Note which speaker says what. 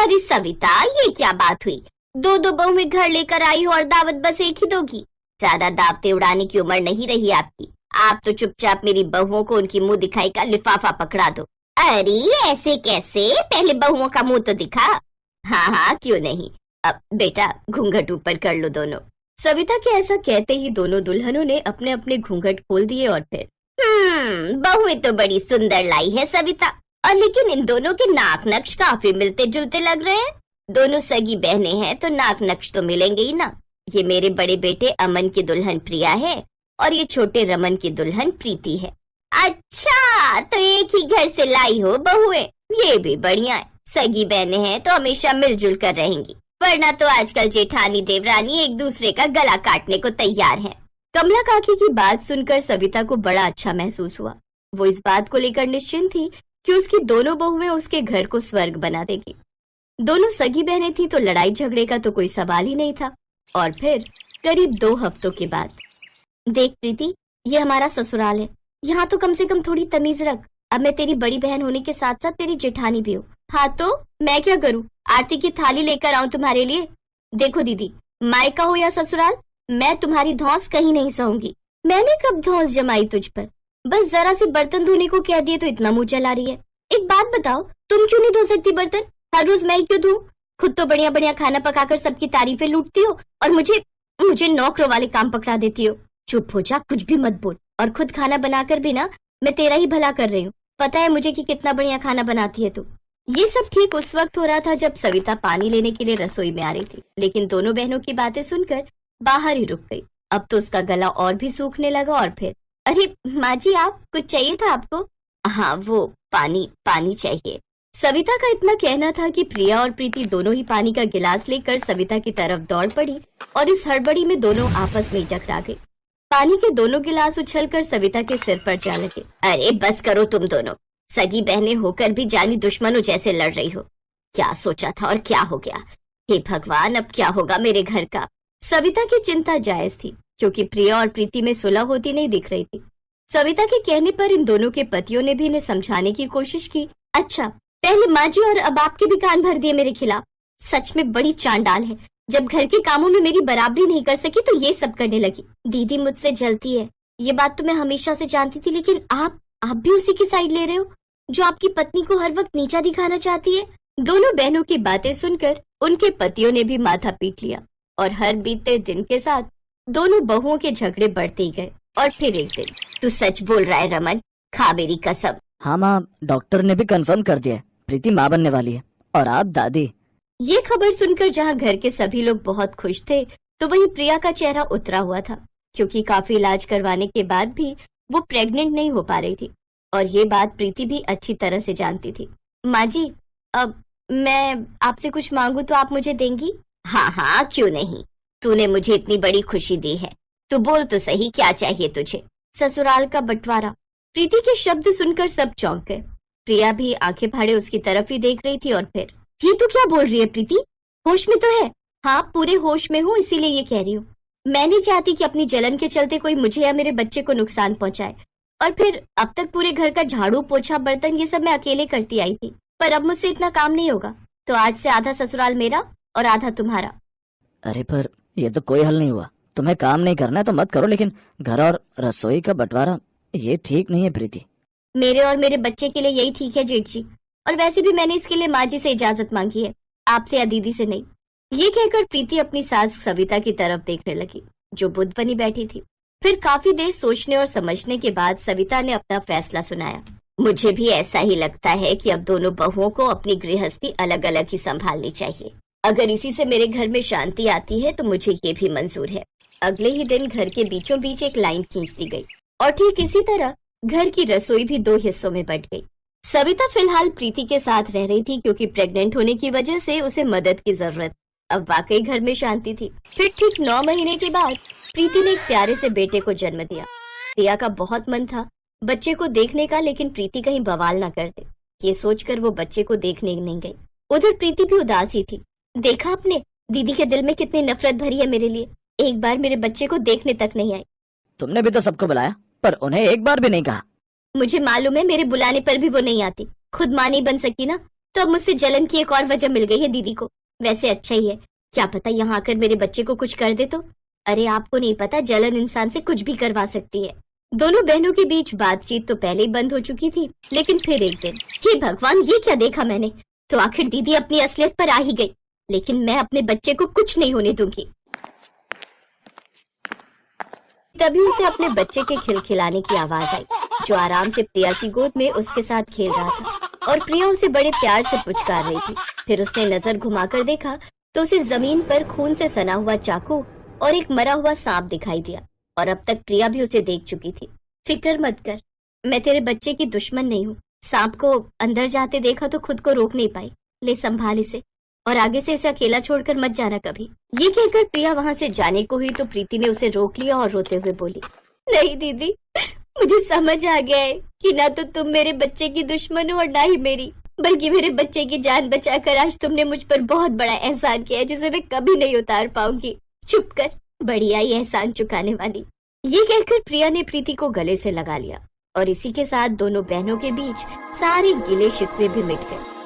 Speaker 1: अरे सविता, ये क्या बात हुई? दो दो बहुएं घर लेकर आई हो और दावत बस एक ही दोगी? ज्यादा दावतें उड़ाने की उम्र नहीं रही आपकी। आप तो चुपचाप मेरी बहुओं को उनकी मुंह दिखाई का लिफाफा पकड़ा दो। अरे ऐसे कैसे? पहले बहुओं का मुंह तो दिखा। हाँ हाँ, क्यों नहीं। अब बेटा घूंघट ऊपर कर लो दोनों। सविता के ऐसा कहते ही दोनों दुल्हनों ने अपने अपने घूंघट खोल दिए और फिर बहुएं तो बड़ी सुंदर लाई है सविता, और लेकिन इन दोनों के नाक नक्श काफी मिलते जुलते लग रहे हैं। दोनों सगी बहनें हैं तो नाक नक्श तो मिलेंगे ही ना। ये मेरे बड़े बेटे अमन की दुल्हन प्रिया है और ये छोटे रमन की दुल्हन प्रीति है। अच्छा, तो एक ही घर से लाई हो बहुएं, ये भी बढ़िया है। सगी बहनें हैं तो हमेशा मिलजुल कर रहेंगी, वरना तो आजकल जेठानी देवरानी एक दूसरे का गला काटने को तैयार हैं। कमला काकी की बात सुनकर सविता को बड़ा अच्छा महसूस हुआ। वो इस बात को लेकर निश्चिंत थी कि उसकी दोनों बहुएं उसके घर को स्वर्ग बना देगी। दोनों सगी बहनें थी तो लड़ाई झगड़े का तो कोई सवाल ही नहीं था। और फिर करीब 2 हफ्तों के बाद, देख प्रीति, ये हमारा ससुराल है, यहाँ तो कम से कम थोड़ी तमीज रख। अब मैं तेरी बड़ी बहन होने के साथ साथ तेरी जेठानी भी हूँ। हाँ तो मैं क्या करूँ? आरती की थाली लेकर आऊं तुम्हारे लिए? देखो दीदी, मायका हो या ससुराल, मैं तुम्हारी धौंस कहीं नहीं सहूंगी। मैंने कब धौंस जमाई तुझ पर? बस जरा से बर्तन धोने को कह दिए तो इतना मुंह चला रही है। एक बात बताओ, तुम क्यों नहीं धो सकती बर्तन? हर रोज मैं ही क्यों धोऊं? खुद तो बढ़िया बढ़िया खाना पकाकर सबकी तारीफें लूटती हो और मुझे नौकरों वाले काम पकड़ा देती हो। चुप हो जा, कुछ भी मत बोल। और खुद खाना बनाकर भी ना मैं तेरा ही भला कर रही हूँ। पता है मुझे कि कितना बढ़िया खाना बनाती है तू। ये सब ठीक उस वक्त हो रहा था जब सविता पानी लेने के लिए रसोई में आ रही थी, लेकिन दोनों बहनों की बातें सुनकर बाहर ही रुक गई। अब तो उसका गला और भी सूखने लगा और फिर, अरे माँ जी, आप कुछ चाहिए था आपको? हाँ, वो पानी चाहिए। सविता का इतना कहना था कि प्रिया और प्रीति दोनों ही पानी का गिलास लेकर सविता की तरफ दौड़ पड़ी और इस हड़बड़ी में दोनों आपस में टकरा गए। पानी के दोनों गिलास उछलकर सविता के सिर पर जा लगे। अरे बस करो तुम दोनों, सगी बहनें होकर भी जानी दुश्मनों जैसे लड़ रही हो। क्या सोचा था और क्या हो गया? हे भगवान, अब क्या होगा मेरे घर का? सविता की चिंता जायज थी क्योंकि प्रिया और प्रीति में सुलह होती नहीं दिख रही थी। सविता के कहने पर इन दोनों के पतियों ने भी इन्हें समझाने की कोशिश की। अच्छा, पहले माँ जी और अब आपके भी कान भर दिए मेरे खिलाफ। सच में बड़ी चांडाल है, जब घर के कामों में मेरी बराबरी नहीं कर सकी तो ये सब करने लगी। दीदी मुझसे जलती है, ये बात तो मैं हमेशा से जानती थी, लेकिन आप भी उसी की साइड ले रहे हो जो आपकी पत्नी को हर वक्त नीचा दिखाना चाहती है। दोनों बहनों की बातें सुनकर उनके पतियों ने भी माथा पीट लिया और हर बीतते दिन के साथ दोनों बहुओं के झगड़े बढ़ते ही गए। और फिर एक दिन, तू सच बोल रहा है रमन? खा मेरी कसम।
Speaker 2: हाँ माँ, डॉक्टर ने भी कंफर्म कर दिया है, प्रीति माँ बनने वाली है और आप दादी।
Speaker 1: ये खबर सुनकर जहाँ घर के सभी लोग बहुत खुश थे, तो वहीं प्रिया का चेहरा उतरा हुआ था क्योंकि काफी इलाज करवाने के बाद भी वो प्रेग्नेंट नहीं हो पा रही थी और ये बात प्रीति भी अच्छी तरह से जानती थी। माँ जी, अब मैं आपसे कुछ मांगू तो आप मुझे देंगी? हाँ हाँ, क्यों नहीं। तूने मुझे इतनी बड़ी खुशी दी है, तो बोल तो सही, क्या चाहिए तुझे? ससुराल का बंटवारा। प्रीति के शब्द सुनकर सब चौंक गए। प्रिया भी आंखें फाड़े उसकी तरफ ही देख रही थी और फिर, ये तो क्या बोल रही है प्रीति? होश में तो है? हाँ, पूरे होश में हूँ, इसीलिए ये कह रही हूँ। मैं नहीं चाहती कि अपनी जलन के चलते कोई मुझे या मेरे बच्चे को नुकसान पहुंचाए। और फिर अब तक पूरे घर का झाड़ू पोछा बर्तन ये सब मैं अकेले करती आई थी, पर अब मुझसे इतना काम नहीं होगा, तो आज से आधा ससुराल मेरा और आधा तुम्हारा।
Speaker 2: अरे पर ये तो कोई हल नहीं हुआ। तुम्हें काम नहीं करना है तो मत करो, लेकिन घर और रसोई का बंटवारा ये ठीक नहीं है प्रीति।
Speaker 1: मेरे और मेरे बच्चे के लिए यही ठीक है जेठ जी, और वैसे भी मैंने इसके लिए माँ जी से इजाजत मांगी है, आपसे या दीदी से नहीं। ये कहकर प्रीति अपनी सास सविता की तरफ देखने लगी जो बुद्ध बनी बैठी थी। फिर काफी देर सोचने और समझने के बाद सविता ने अपना फैसला सुनाया। मुझे भी ऐसा ही लगता है कि अब दोनों बहुओं को अपनी गृहस्थी अलग अलग ही संभालनी चाहिए। अगर इसी से मेरे घर में शांति आती है तो मुझे ये भी मंजूर है। अगले ही दिन घर के बीचों बीच एक लाइन खींच दी गई और ठीक इसी तरह घर की रसोई भी 2 हिस्सों में बंट गई। सविता फिलहाल प्रीति के साथ रह रही थी क्योंकि प्रेग्नेंट होने की वजह से उसे मदद की जरूरत। अब वाकई घर में शांति थी। फिर ठीक 9 महीने के बाद प्रीति ने एक प्यारे से बेटे को जन्म दिया। प्रिया का बहुत मन था बच्चे को देखने का, लेकिन प्रीति कहीं बवाल न कर दे, ये सोचकर वो बच्चे को देखने नहीं गई। उधर प्रीति भी उदास ही थी। देखा आपने, दीदी के दिल में कितनी नफरत भरी है मेरे लिए, एक बार मेरे बच्चे को देखने तक नहीं आई।
Speaker 2: तुमने भी तो सबको बुलाया, पर उन्हें एक बार भी नहीं कहा।
Speaker 1: मुझे मालूम है मेरे बुलाने पर भी वो नहीं आती। खुद माँ नहीं बन सकी ना, तो तो अब मुझसे जलन की एक और वजह मिल गई है दीदी को। वैसे अच्छा ही है, क्या पता यहाँ आकर मेरे बच्चे को कुछ कर दे तो। अरे आपको नहीं पता, जलन इंसान से कुछ भी करवा सकती है। दोनों बहनों के बीच बातचीत तो पहले ही बंद हो चुकी थी, लेकिन फिर एक दिन, हे भगवान ये क्या देखा मैंने। तो आखिर दीदी अपनी असलियत पर आ ही गई, लेकिन मैं अपने बच्चे को कुछ नहीं होने दूंगी। तभी उसे अपने बच्चे के खिलखिलाने की आवाज आई, जो आराम से प्रिया की गोद में उसके साथ खेल रहा था, और प्रिया उसे बड़े प्यार से पुचकार रही थी। फिर उसने नजर घुमाकर देखा तो उसे जमीन पर खून से सना हुआ चाकू और एक मरा हुआ सांप दिखाई दिया, और अब तक प्रिया भी उसे देख चुकी थी। फिक्र मत कर, मैं तेरे बच्चे की दुश्मन नहीं हूँ। सांप को अंदर जाते देखा तो खुद को रोक नहीं पाई। ले संभाल इसे, और आगे से इसे अकेला छोड़कर मत जाना कभी। ये कहकर प्रिया वहाँ से जाने को हुई तो प्रीति ने उसे रोक लिया और रोते हुए बोली, नहीं दीदी, मुझे समझ आ गया है कि ना तो तुम मेरे बच्चे की दुश्मन हो और ना ही मेरी, बल्कि मेरे बच्चे की जान बचाकर आज तुमने मुझ पर बहुत बड़ा एहसान किया है, जिसे मैं कभी नहीं उतार पाऊंगी। चुप कर, बढ़िया ही एहसान चुकाने वाली। ये कहकर प्रिया ने प्रीति को गले से लगा लिया, और इसी के साथ दोनों बहनों के बीच सारे गिले शिकवे भी मिट गए।